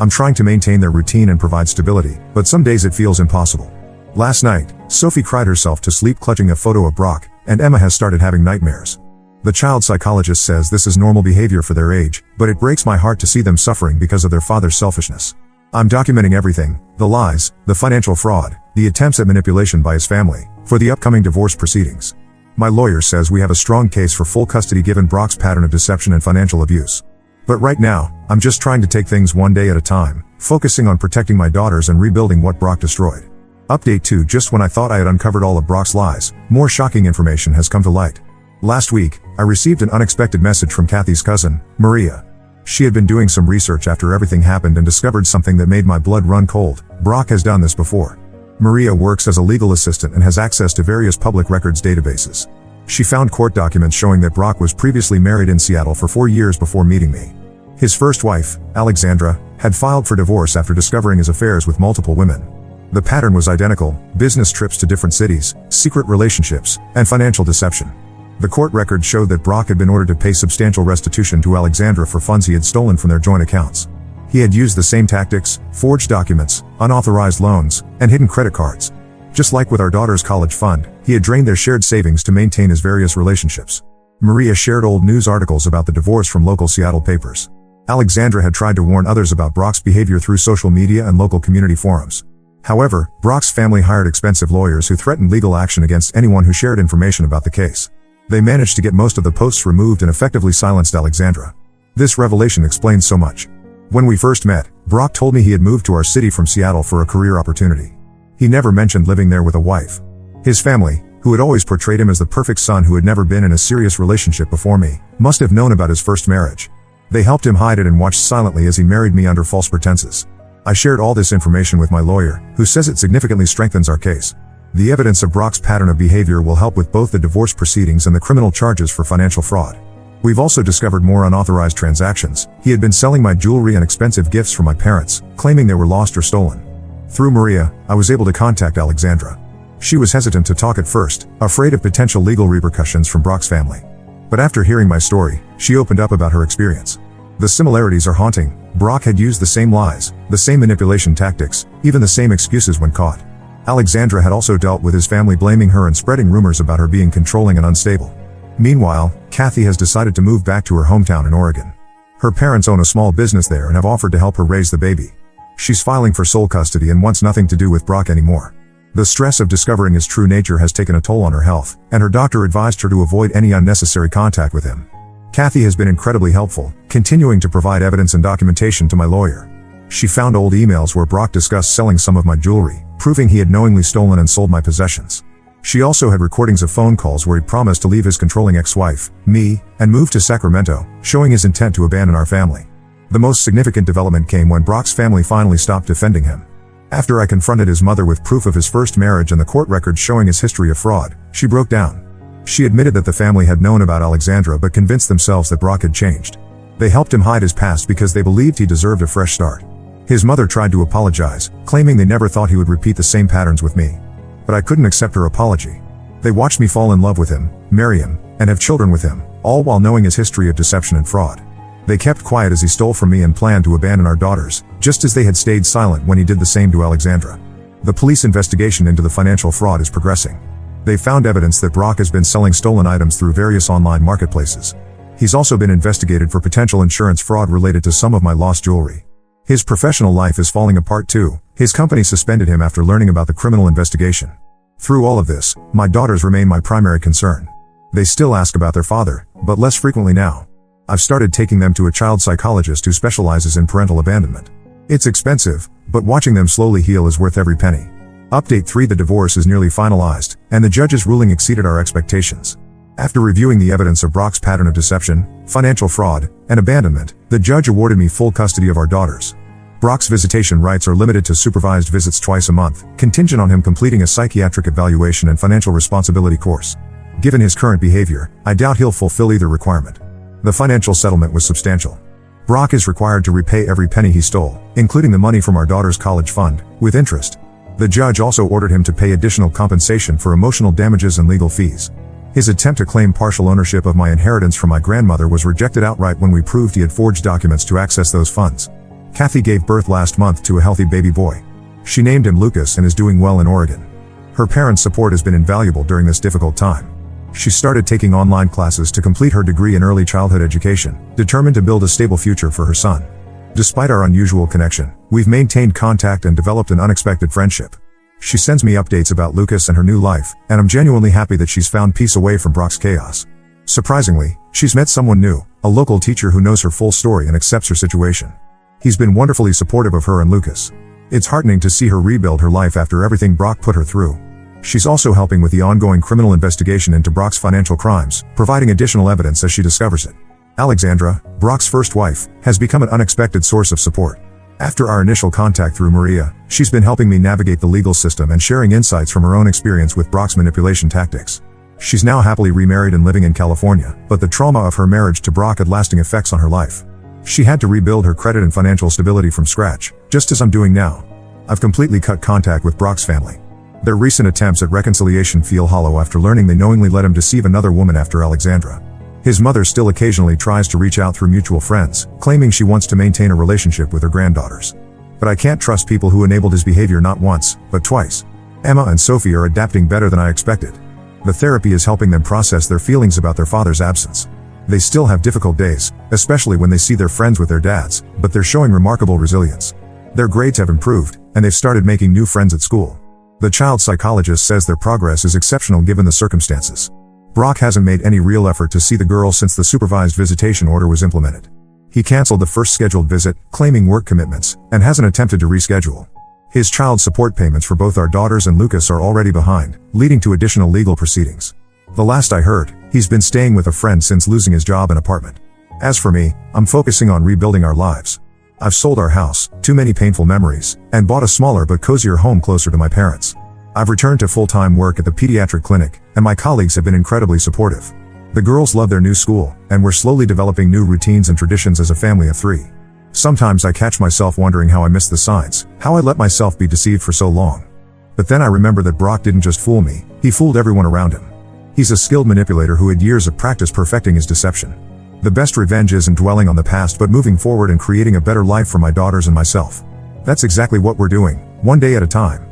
I'm trying to maintain their routine and provide stability, but some days it feels impossible. Last night, Sophie cried herself to sleep clutching a photo of Brock, and Emma has started having nightmares. The child psychologist says this is normal behavior for their age, but it breaks my heart to see them suffering because of their father's selfishness. I'm documenting everything, the lies, the financial fraud, the attempts at manipulation by his family, for the upcoming divorce proceedings. My lawyer says we have a strong case for full custody given Brock's pattern of deception and financial abuse. But right now, I'm just trying to take things one day at a time, focusing on protecting my daughters and rebuilding what Brock destroyed. Update 2. Just when I thought I had uncovered all of Brock's lies, more shocking information has come to light. Last week, I received an unexpected message from Kathy's cousin, Maria. She had been doing some research after everything happened and discovered something that made my blood run cold. Brock has done this before. Maria works as a legal assistant and has access to various public records databases. She found court documents showing that Brock was previously married in Seattle for 4 years before meeting me. His first wife, Alexandra, had filed for divorce after discovering his affairs with multiple women. The pattern was identical: business trips to different cities, secret relationships, and financial deception. The court records showed that Brock had been ordered to pay substantial restitution to Alexandra for funds he had stolen from their joint accounts. He had used the same tactics: forged documents, unauthorized loans, and hidden credit cards. Just like with our daughter's college fund, he had drained their shared savings to maintain his various relationships. Maria shared old news articles about the divorce from local Seattle papers. Alexandra had tried to warn others about Brock's behavior through social media and local community forums. However, Brock's family hired expensive lawyers who threatened legal action against anyone who shared information about the case. They managed to get most of the posts removed and effectively silenced Alexandra. This revelation explains so much. When we first met, Brock told me he had moved to our city from Seattle for a career opportunity. He never mentioned living there with a wife. His family, who had always portrayed him as the perfect son who had never been in a serious relationship before me, must have known about his first marriage. They helped him hide it and watched silently as he married me under false pretenses. I shared all this information with my lawyer, who says it significantly strengthens our case. The evidence of Brock's pattern of behavior will help with both the divorce proceedings and the criminal charges for financial fraud. We've also discovered more unauthorized transactions. He had been selling my jewelry and expensive gifts for my parents, claiming they were lost or stolen. Through Maria, I was able to contact Alexandra. She was hesitant to talk at first, afraid of potential legal repercussions from Brock's family. But after hearing my story, she opened up about her experience. The similarities are haunting. Brock had used the same lies, the same manipulation tactics, even the same excuses when caught. Alexandra had also dealt with his family blaming her and spreading rumors about her being controlling and unstable. Meanwhile, Kathy has decided to move back to her hometown in Oregon. Her parents own a small business there and have offered to help her raise the baby. She's filing for sole custody and wants nothing to do with Brock anymore. The stress of discovering his true nature has taken a toll on her health, and her doctor advised her to avoid any unnecessary contact with him. Kathy has been incredibly helpful, continuing to provide evidence and documentation to my lawyer. She found old emails where Brock discussed selling some of my jewelry, proving he had knowingly stolen and sold my possessions. She also had recordings of phone calls where he promised to leave his controlling ex-wife, me, and move to Sacramento, showing his intent to abandon our family. The most significant development came when Brock's family finally stopped defending him. After I confronted his mother with proof of his first marriage and the court records showing his history of fraud, she broke down. She admitted that the family had known about Alexandra but convinced themselves that Brock had changed. They helped him hide his past because they believed he deserved a fresh start. His mother tried to apologize, claiming they never thought he would repeat the same patterns with me. But I couldn't accept her apology. They watched me fall in love with him, marry him, and have children with him, all while knowing his history of deception and fraud. They kept quiet as he stole from me and planned to abandon our daughters, just as they had stayed silent when he did the same to Alexandra. The police investigation into the financial fraud is progressing. They found evidence that Brock has been selling stolen items through various online marketplaces. He's also been investigated for potential insurance fraud related to some of my lost jewelry. His professional life is falling apart too. His company suspended him after learning about the criminal investigation. Through all of this, my daughters remain my primary concern. They still ask about their father, but less frequently now. I've started taking them to a child psychologist who specializes in parental abandonment. It's expensive, but watching them slowly heal is worth every penny. Update 3: The divorce is nearly finalized, and the judge's ruling exceeded our expectations. After reviewing the evidence of Brock's pattern of deception, financial fraud, and abandonment, the judge awarded me full custody of our daughters. Brock's visitation rights are limited to supervised visits twice a month, contingent on him completing a psychiatric evaluation and financial responsibility course. Given his current behavior, I doubt he'll fulfill either requirement. The financial settlement was substantial. Brock is required to repay every penny he stole, including the money from our daughter's college fund, with interest. The judge also ordered him to pay additional compensation for emotional damages and legal fees. His attempt to claim partial ownership of my inheritance from my grandmother was rejected outright when we proved he had forged documents to access those funds. Kathy gave birth last month to a healthy baby boy. She named him Lucas and is doing well in Oregon. Her parents' support has been invaluable during this difficult time. She started taking online classes to complete her degree in early childhood education, determined to build a stable future for her son. Despite our unusual connection, we've maintained contact and developed an unexpected friendship. She sends me updates about Lucas and her new life, and I'm genuinely happy that she's found peace away from Brock's chaos. Surprisingly, she's met someone new, a local teacher who knows her full story and accepts her situation. He's been wonderfully supportive of her and Lucas. It's heartening to see her rebuild her life after everything Brock put her through. She's also helping with the ongoing criminal investigation into Brock's financial crimes, providing additional evidence as she discovers it. Alexandra, Brock's first wife, has become an unexpected source of support. After our initial contact through Maria, she's been helping me navigate the legal system and sharing insights from her own experience with Brock's manipulation tactics. She's now happily remarried and living in California, but the trauma of her marriage to Brock had lasting effects on her life. She had to rebuild her credit and financial stability from scratch, just as I'm doing now. I've completely cut contact with Brock's family. Their recent attempts at reconciliation feel hollow after learning they knowingly let him deceive another woman after Alexandra. His mother still occasionally tries to reach out through mutual friends, claiming she wants to maintain a relationship with her granddaughters. But I can't trust people who enabled his behavior not once, but twice. Emma and Sophie are adapting better than I expected. The therapy is helping them process their feelings about their father's absence. They still have difficult days, especially when they see their friends with their dads, but they're showing remarkable resilience. Their grades have improved, and they've started making new friends at school. The child psychologist says their progress is exceptional given the circumstances. Brock hasn't made any real effort to see the girls since the supervised visitation order was implemented. He canceled the first scheduled visit, claiming work commitments, and hasn't attempted to reschedule. His child support payments for both our daughters and Lucas are already behind, leading to additional legal proceedings. The last I heard, he's been staying with a friend since losing his job and apartment. As for me, I'm focusing on rebuilding our lives. I've sold our house, too many painful memories, and bought a smaller but cozier home closer to my parents. I've returned to full-time work at the pediatric clinic, and my colleagues have been incredibly supportive. The girls love their new school, and we're slowly developing new routines and traditions as a family of 3. Sometimes I catch myself wondering how I missed the signs, how I let myself be deceived for so long. But then I remember that Brock didn't just fool me, he fooled everyone around him. He's a skilled manipulator who had years of practice perfecting his deception. The best revenge isn't dwelling on the past but moving forward and creating a better life for my daughters and myself. That's exactly what we're doing, one day at a time.